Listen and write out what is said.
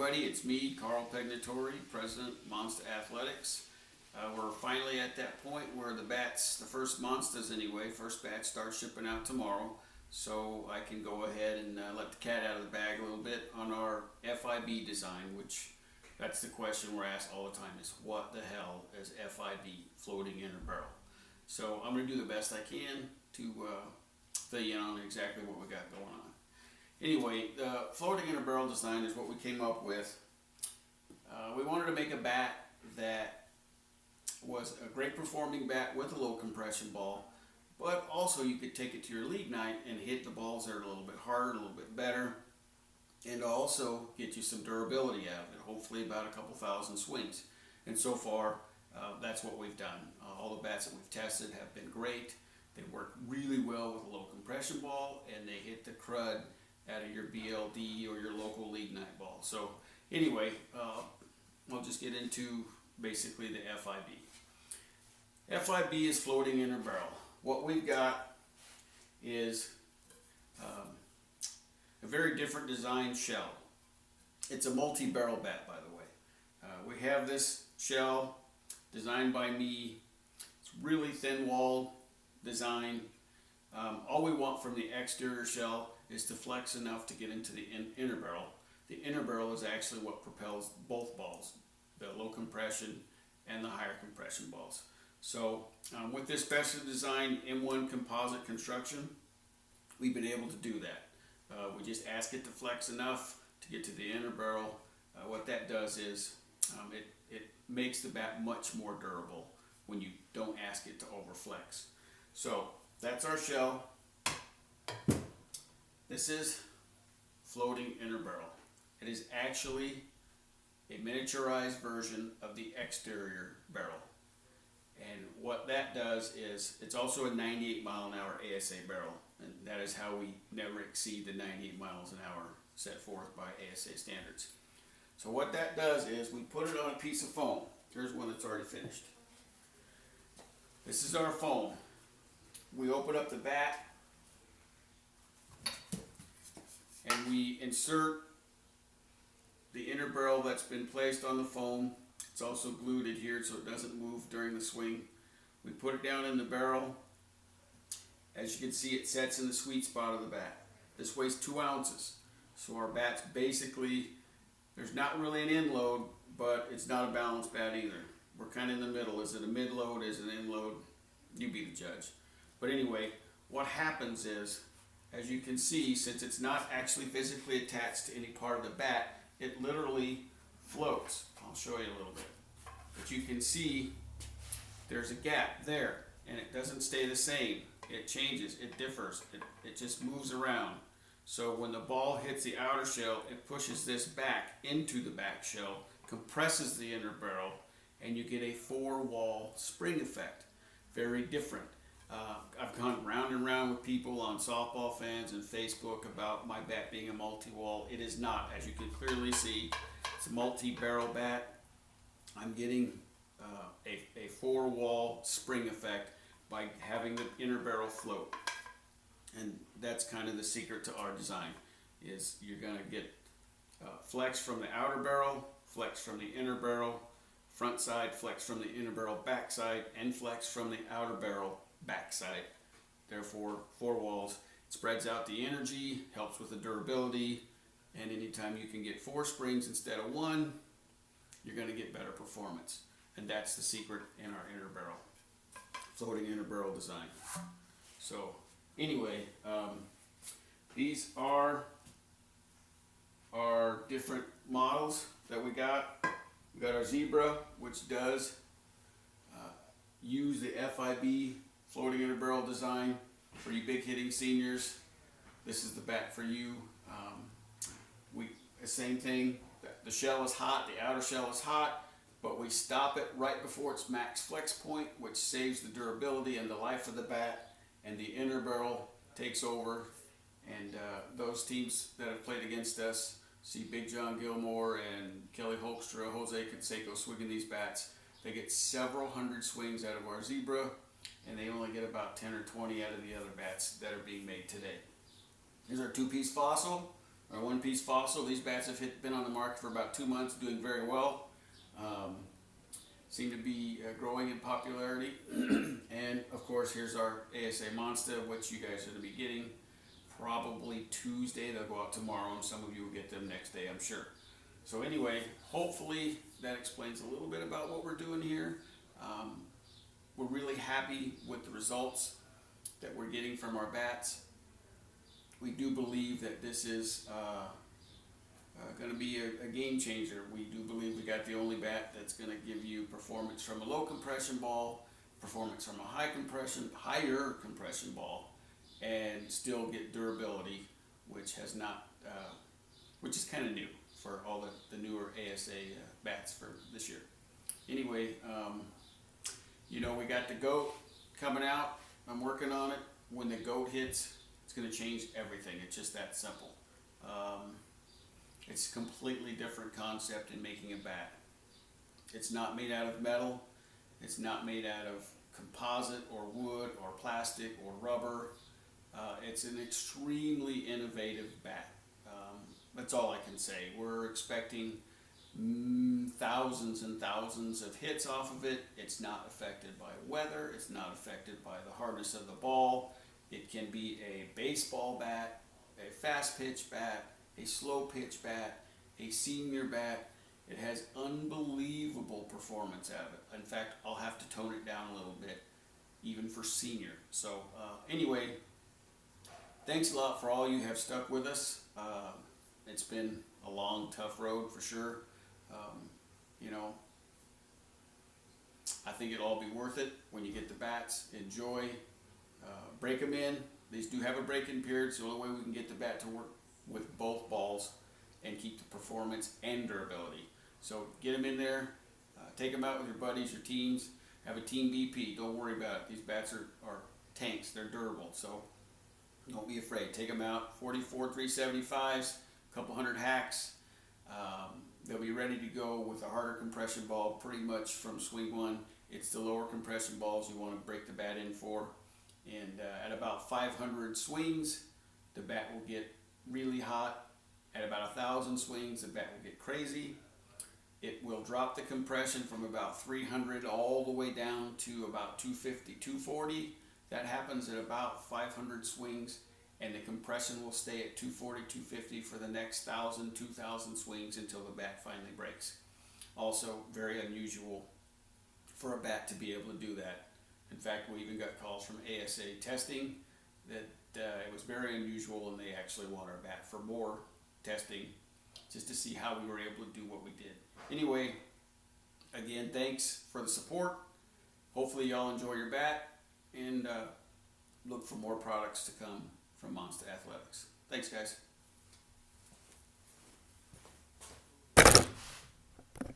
everybody, it's me, Carl Pegnatori, President, Monster Athletics. We're finally at that point where the bats, the first Monsters anyway, first batch starts shipping out tomorrow. So I can go ahead and let the cat out of the bag a little bit on our FIB design, which that's the question we're asked all the time is what the hell is FIB, floating inner barrel? So I'm going to do the best I can to fill you in on exactly what we got going on. Anyway, the floating inner barrel design is what we came up with. We wanted to make a bat that was a great performing bat with a low compression ball, but also you could take it to your league night and hit the balls that are a little bit harder, a little bit better, and also get you some durability out of it, hopefully about a couple thousand swings. And so far, that's what we've done. All the bats that we've tested have been great. They work really well with a low compression ball, and they hit the crud out of your BLD or your local league night ball. So anyway, I'll just get into basically the FIB. FIB is floating inner barrel. What we've got is a very different design shell. It's a multi-barrel bat, by the way. We have this shell designed by me. It's really thin-walled design. All we want from the exterior shell is to flex enough to get into the inner barrel. The inner barrel is actually what propels both balls, the low compression and the higher compression balls. So with this special design M1 composite construction, we've been able to do that. We just ask it to flex enough to get to the inner barrel. What that does is it makes the bat much more durable when you don't ask it to overflex. So that's our shell. This is floating inner barrel. It is actually a miniaturized version of the exterior barrel. And what that does is it's also a 98 mile an hour ASA barrel. And that is how we never exceed the 98 miles an hour set forth by ASA standards. So what that does is we put it on a piece of foam. Here's one that's already finished. This is our foam. We open up the bat and we insert the inner barrel that's been placed on the foam. It's also glued adhered so it doesn't move during the swing. We put it down in the barrel. As you can see, it sets in the sweet spot of the bat. This weighs 2 ounces. So our bat's basically, there's not really an end load, but it's not a balanced bat either. We're kind of in the middle. Is it a mid load? Is it an end load? You be the judge. But anyway, what happens is, as you can see, since it's not actually physically attached to any part of the bat, it literally floats. I'll show you a little bit. But you can see there's a gap there, and it doesn't stay the same. It changes, it differs, it just moves around. So when the ball hits the outer shell, it pushes this back into the back shell, compresses the inner barrel, and you get a 4-wall spring effect. Very different. I've gone round and round with people on Softball Fans and Facebook about my bat being a multi-wall. It is not. As you can clearly see, it's a multi-barrel bat. I'm getting a 4-wall spring effect by having the inner barrel float. And that's kind of the secret to our design, is you're going to get flex from the outer barrel, flex from the inner barrel, front side, flex from the inner barrel backside, and flex from the outer barrel backside. Therefore, 4 walls. It spreads out the energy, helps with the durability, and anytime you can get 4 springs instead of 1, you're going to get better performance. And that's the secret in our inner barrel, floating inner barrel design. So anyway, these are our different models that we got. We got our Zebra, which does use the FIB floating inner barrel design for you big hitting seniors. This is the bat for you. The same thing, the shell is hot, the outer shell is hot, but we stop it right before its max flex point, which saves the durability and the life of the bat, and the inner barrel takes over. And those teams that have played against us see Big John Gilmore and Kelly Holstra, Jose Canseco swinging these bats. They get several hundred swings out of our Zebra, and they only get about 10 or 20 out of the other bats that are being made today. Here's our 2-piece fossil. our One Piece Fossil. These bats have been on the market for about 2 months, doing very well. Seem to be growing in popularity. And of course, here's our ASA Monster, which you guys are going to be getting probably Tuesday. They'll go out tomorrow, and some of you will get them next day, I'm sure. So anyway, hopefully that explains a little bit about what we're doing here. We're really happy with the results that we're getting from our bats. We do believe that this is going to be a game changer. We do believe we got the only bat that's going to give you performance from a low compression ball, performance from a higher compression ball, and still get durability, which has not, which is kind of new for all the newer ASA bats for this year. Anyway, you know, we got the GOAT coming out. I'm working on it. When the GOAT hits, it's going to change everything. It's just that simple. It's a completely different concept in making a bat. It's not made out of metal. It's not made out of composite or wood or plastic or rubber. It's an extremely innovative bat. That's all I can say. We're expecting thousands and thousands of hits off of it. It's not affected by weather. It's not affected by the hardness of the ball. It can be a baseball bat, a fast pitch bat, a slow pitch bat, a senior bat. It has unbelievable performance out of it. In fact, I'll have to tone it down a little bit, even for senior. So anyway, thanks a lot for all you have stuck with us. It's been a long, tough road for sure. You know, I think it'll all be worth it when you get the bats. Enjoy, break them in. These do have a break-in period, so the only way we can get the bat to work with both balls and keep the performance and durability. So get them in there, take them out with your buddies, your teams. Have a team BP. Don't worry about it. These bats are tanks. They're durable, so don't be afraid. Take them out. 44 375s, a couple hundred hacks. They'll be ready to go with a harder compression ball pretty much from swing one. It's the lower compression balls you want to break the bat in for. And at about 500 swings, the bat will get really hot. At about 1,000 swings, the bat will get crazy. It will drop the compression from about 300 all the way down to about 250, 240. That happens at about 500 swings, and the compression will stay at 240, 250 for the next 1,000, 2,000 swings until the bat finally breaks. Also, very unusual for a bat to be able to do that. In fact, we even got calls from ASA testing that it was very unusual, and they actually want our bat for more testing just to see how we were able to do what we did. Anyway, again, thanks for the support. Hopefully y'all enjoy your bat, and look for more products to come from Monster Athletics. Thanks, guys.